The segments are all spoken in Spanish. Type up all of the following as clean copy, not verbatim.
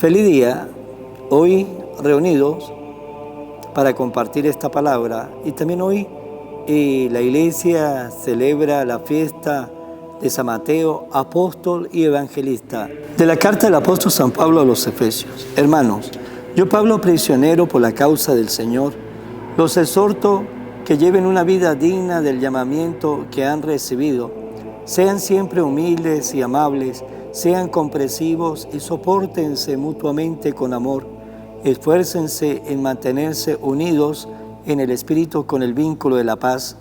Feliz día, hoy reunidos para compartir esta palabra y también hoy la iglesia celebra la fiesta de San Mateo, apóstol y evangelista. De la carta del apóstol San Pablo a los Efesios. Hermanos, yo Pablo, prisionero por la causa del Señor, los exhorto que lleven una vida digna del llamamiento que han recibido. Sean siempre humildes y amables, sean comprensivos y sopórtense mutuamente con amor. Esfuércense en mantenerse unidos en el Espíritu con el vínculo de la paz,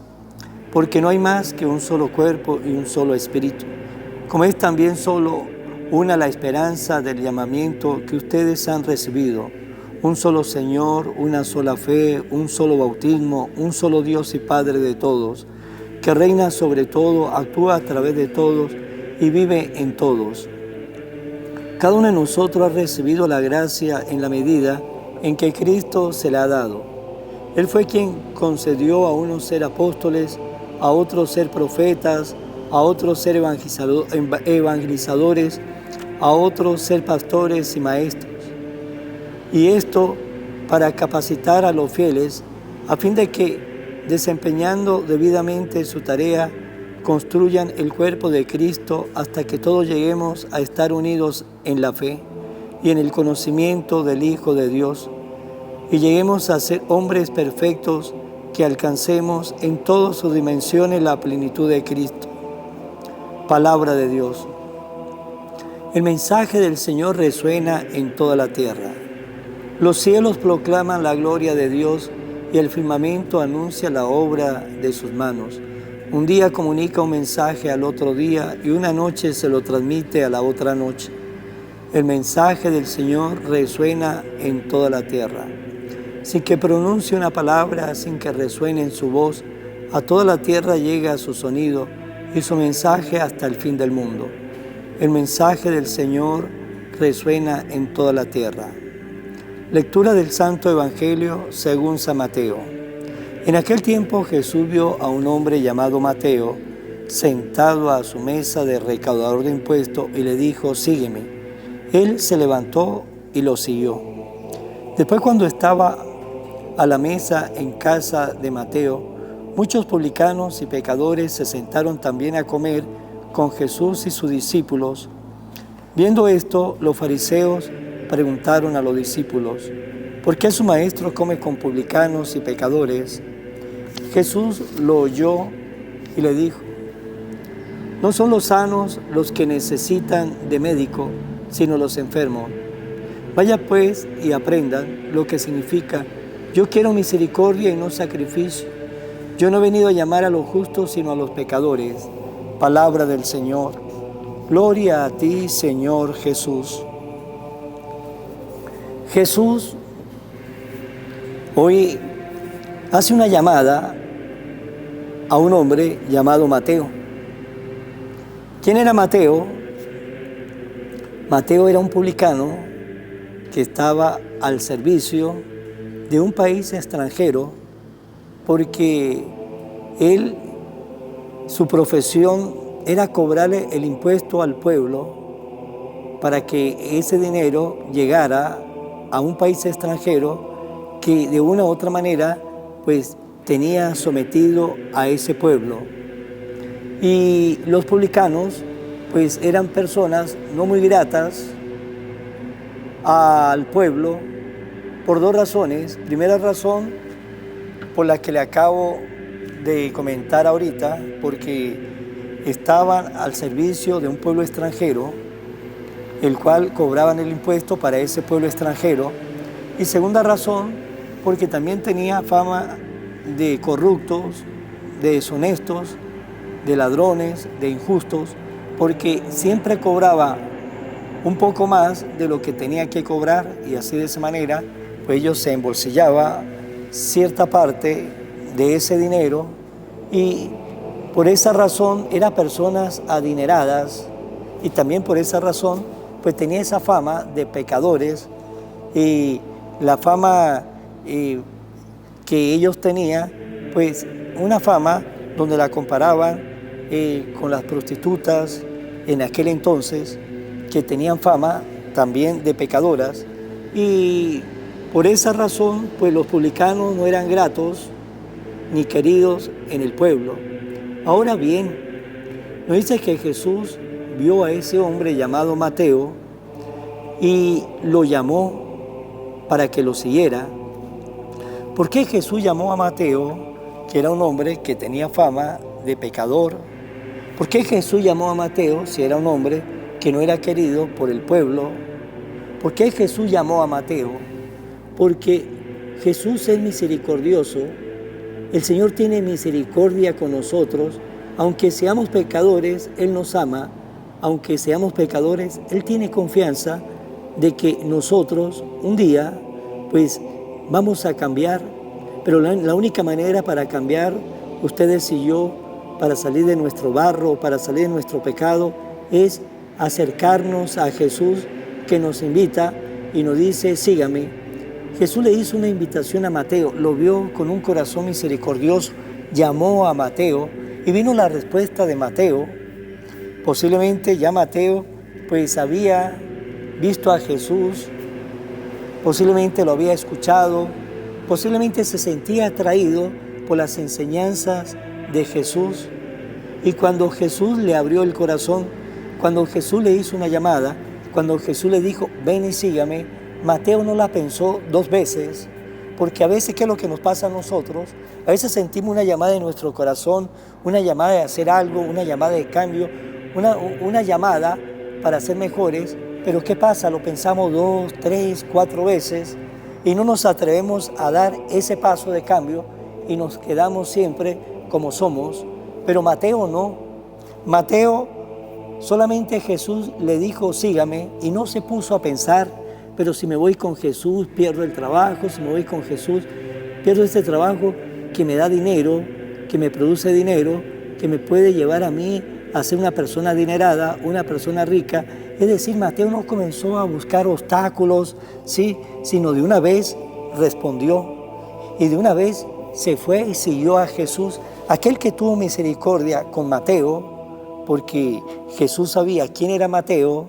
porque no hay más que un solo cuerpo y un solo Espíritu, como es también solo una la esperanza del llamamiento que ustedes han recibido. Un solo Señor, una sola fe, un solo bautismo, un solo Dios y Padre de todos, que reina sobre todo, actúa a través de todos y vive en todos. Cada uno de nosotros ha recibido la gracia en la medida en que Cristo se la ha dado. Él fue quien concedió a unos ser apóstoles, a otros ser profetas, a otros ser evangelizadores, a otros ser pastores y maestros. Y esto para capacitar a los fieles, a fin de que, desempeñando debidamente su tarea, construyan el cuerpo de Cristo hasta que todos lleguemos a estar unidos en la fe y en el conocimiento del Hijo de Dios, y lleguemos a ser hombres perfectos que alcancemos en todas sus dimensiones la plenitud de Cristo. Palabra de Dios. El mensaje del Señor resuena en toda la tierra. Los cielos proclaman la gloria de Dios y el firmamento anuncia la obra de sus manos. Un día comunica un mensaje al otro día y una noche se lo transmite a la otra noche. El mensaje del Señor resuena en toda la tierra. Sin que pronuncie una palabra, sin que resuene en su voz, a toda la tierra llega su sonido y su mensaje hasta el fin del mundo. El mensaje del Señor resuena en toda la tierra. Lectura del Santo Evangelio según San Mateo. En aquel tiempo Jesús vio a un hombre llamado Mateo sentado a su mesa de recaudador de impuestos y le dijo: sígueme. Él se levantó y lo siguió. Después, cuando estaba a la mesa en casa de Mateo, muchos publicanos y pecadores se sentaron también a comer con Jesús y sus discípulos. Viendo esto, los fariseos preguntaron a los discípulos: ¿por qué su maestro come con publicanos y pecadores? Jesús lo oyó y le dijo: no son los sanos los que necesitan de médico, sino los enfermos. Vaya pues y aprendan lo que significa: yo quiero misericordia y no sacrificio. Yo no he venido a llamar a los justos, sino a los pecadores. Palabra del Señor. Gloria a ti, Señor Jesús. Jesús hoy hace una llamada a un hombre llamado Mateo. ¿Quién era Mateo? Mateo era un publicano que estaba al servicio de un país extranjero, porque su profesión era cobrarle el impuesto al pueblo para que ese dinero llegara a un país extranjero que de una u otra manera pues tenía sometido a ese pueblo. Y los publicanos pues eran personas no muy gratas al pueblo por dos razones. Primera razón, por la que le acabo de comentar ahorita, porque estaban al servicio de un pueblo extranjero, el cual cobraban el impuesto para ese pueblo extranjero. Y segunda razón, porque también tenía fama de corruptos, de deshonestos, de ladrones, de injustos, porque siempre cobraba un poco más de lo que tenía que cobrar, y así de esa manera pues ellos se embolsillaban cierta parte de ese dinero, y por esa razón eran personas adineradas, y también por esa razón pues tenía esa fama de pecadores, y la fama que ellos tenían, pues una fama donde la comparaban con las prostitutas en aquel entonces, que tenían fama también de pecadoras, y por esa razón, pues los publicanos no eran gratos ni queridos en el pueblo. Ahora bien, nos dice que Jesús vio a ese hombre llamado Mateo y lo llamó para que lo siguiera. ¿Por qué Jesús llamó a Mateo, que era un hombre que tenía fama de pecador? ¿Por qué Jesús llamó a Mateo si era un hombre que no era querido por el pueblo? ¿Por qué Jesús llamó a Mateo? Porque Jesús es misericordioso. El Señor tiene misericordia con nosotros. Aunque seamos pecadores, Él nos ama. Aunque seamos pecadores, Él tiene confianza de que nosotros un día pues vamos a cambiar. Pero la única manera para cambiar, ustedes y yo, para salir de nuestro barro, para salir de nuestro pecado, es acercarnos a Jesús, que nos invita y nos dice, sígame. Jesús le hizo una invitación a Mateo, lo vio con un corazón misericordioso, llamó a Mateo y vino la respuesta de Mateo. Posiblemente ya Mateo pues había visto a Jesús, posiblemente lo había escuchado, posiblemente se sentía atraído por las enseñanzas de Jesús. Y cuando Jesús le abrió el corazón, cuando Jesús le hizo una llamada, cuando Jesús le dijo, ven y sígame, Mateo no la pensó dos veces, porque a veces, ¿qué es lo que nos pasa a nosotros? A veces sentimos una llamada en nuestro corazón, una llamada de hacer algo, una llamada de cambio, una llamada para ser mejores, pero ¿qué pasa? Lo pensamos 2, 3, 4 veces y no nos atrevemos a dar ese paso de cambio y nos quedamos siempre como somos. Pero Mateo no. Mateo, solamente Jesús le dijo, sígame, y no se puso a pensar, pero si me voy con Jesús pierdo el trabajo, si me voy con Jesús pierdo este trabajo que me da dinero, que me produce dinero, que me puede llevar a mí a ser una persona adinerada, una persona rica. Es decir, Mateo no comenzó a buscar obstáculos, ¿sí? Sino de una vez respondió y de una vez se fue y siguió a Jesús. Aquel que tuvo misericordia con Mateo, porque Jesús sabía quién era Mateo,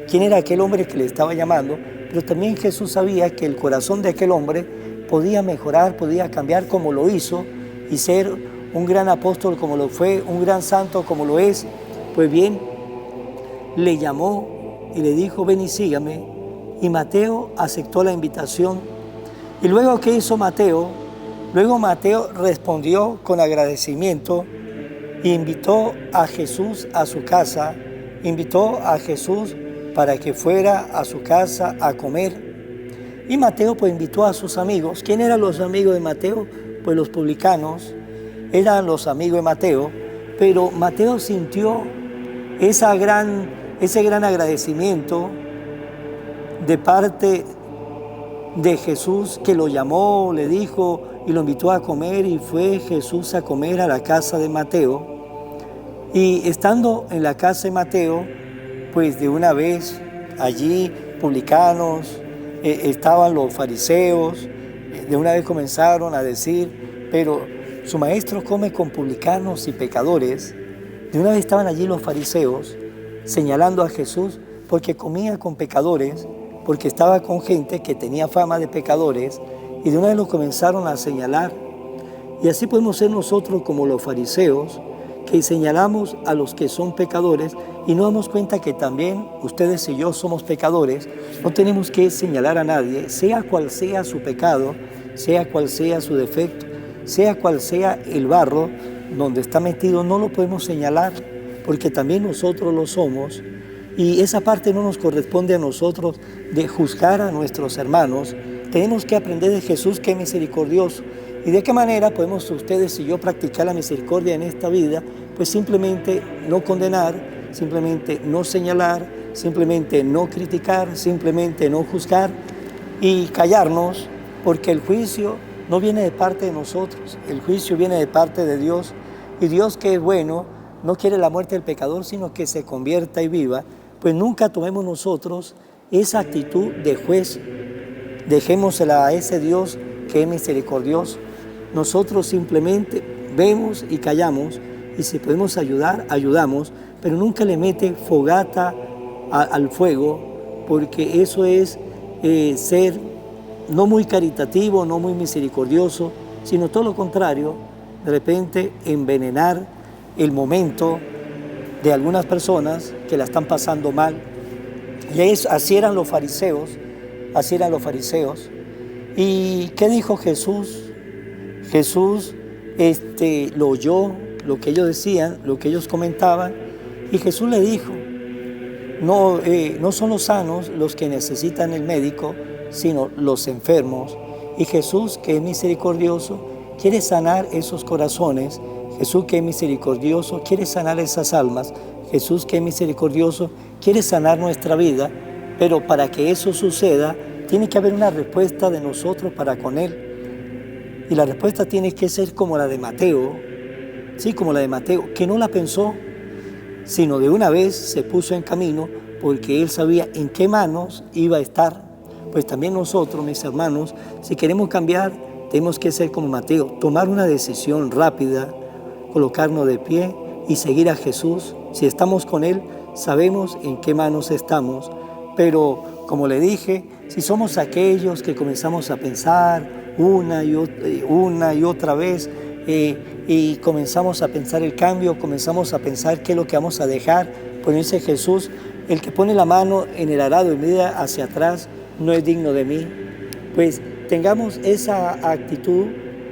quién era aquel hombre que le estaba llamando, pero también Jesús sabía que el corazón de aquel hombre podía mejorar, podía cambiar como lo hizo y ser un gran apóstol como lo fue, un gran santo como lo es. Pues bien, le llamó y le dijo, ven y sígame. Y Mateo aceptó la invitación. Y luego, ¿qué hizo Mateo? Luego Mateo respondió con agradecimiento e invitó a Jesús a su casa, invitó a Jesús para que fuera a su casa a comer. Y Mateo pues invitó a sus amigos. ¿Quién eran los amigos de Mateo? Pues los publicanos eran los amigos de Mateo, pero Mateo sintió ese gran agradecimiento de parte de Jesús, que lo llamó, le dijo y lo invitó a comer, y fue Jesús a comer a la casa de Mateo. Y estando en la casa de Mateo, pues de una vez allí publicanos, estaban los fariseos, de una vez comenzaron a decir, pero su maestro come con publicanos y pecadores. De una vez estaban allí los fariseos señalando a Jesús porque comía con pecadores, porque estaba con gente que tenía fama de pecadores, y de una vez lo comenzaron a señalar. Y así podemos ser nosotros como los fariseos, que señalamos a los que son pecadores y no damos cuenta que también ustedes y yo somos pecadores. No tenemos que señalar a nadie, sea cual sea su pecado, sea cual sea su defecto, sea cual sea el barro donde está metido, no lo podemos señalar, porque también nosotros lo somos, y esa parte no nos corresponde a nosotros de juzgar a nuestros hermanos. Tenemos que aprender de Jesús, que es misericordioso. ¿Y de qué manera podemos ustedes y yo practicar la misericordia en esta vida? Pues simplemente no condenar, simplemente no señalar, simplemente no criticar, simplemente no juzgar y callarnos, porque el juicio no viene de parte de nosotros, el juicio viene de parte de Dios. Y Dios, que es bueno, no quiere la muerte del pecador, sino que se convierta y viva. Pues nunca tomemos nosotros esa actitud de juez. Dejémosela a ese Dios que es misericordioso. Nosotros simplemente vemos y callamos, y si podemos ayudar, ayudamos, pero nunca le mete fogata al fuego porque eso es ser no muy caritativo, no muy misericordioso, sino todo lo contrario, de repente envenenar el momento de algunas personas que la están pasando mal. Y así eran los fariseos, así eran los fariseos. ¿Y qué dijo Jesús? Jesús lo oyó, lo que ellos decían, lo que ellos comentaban, y Jesús le dijo, no son los sanos los que necesitan el médico, sino los enfermos. Y Jesús, que es misericordioso, quiere sanar esos corazones. Jesús, que es misericordioso, quiere sanar esas almas. Jesús, que es misericordioso, quiere sanar nuestra vida, pero para que eso suceda, tiene que haber una respuesta de nosotros para con Él. Y la respuesta tiene que ser como la de Mateo, sí, como la de Mateo, que no la pensó, sino de una vez se puso en camino, porque él sabía en qué manos iba a estar. Pues también nosotros, mis hermanos, si queremos cambiar, tenemos que ser como Mateo, tomar una decisión rápida, colocarnos de pie y seguir a Jesús. Si estamos con Él, sabemos en qué manos estamos. Pero, como le dije, si somos aquellos que comenzamos a pensar una y otra vez, y comenzamos a pensar el cambio, comenzamos a pensar qué es lo que vamos a dejar, pues dice Jesús, el que pone la mano en el arado y mira hacia atrás, no es digno de mí. Pues tengamos esa actitud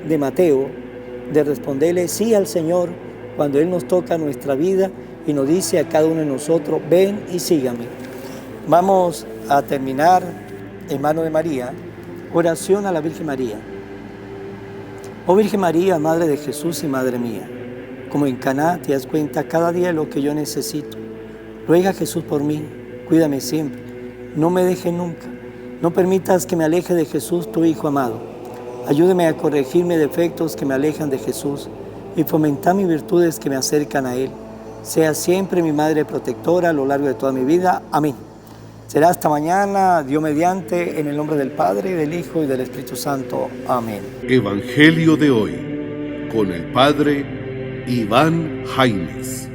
de Mateo, de responderle sí al Señor cuando Él nos toca nuestra vida y nos dice a cada uno de nosotros, ven y sígame. Vamos a terminar en mano de María, oración a la Virgen María. Oh Virgen María, Madre de Jesús y Madre mía, como en Caná te das cuenta cada día de lo que yo necesito. Ruega a Jesús por mí, cuídame siempre, no me dejes nunca. No permitas que me aleje de Jesús, tu Hijo amado. Ayúdame a corregir mis defectos que me alejan de Jesús y fomentar mis virtudes que me acercan a Él. Sea siempre mi Madre protectora a lo largo de toda mi vida. Amén. Será hasta mañana, Dios mediante, en el nombre del Padre, del Hijo y del Espíritu Santo. Amén. Evangelio de hoy, con el Padre Iván Jaimes.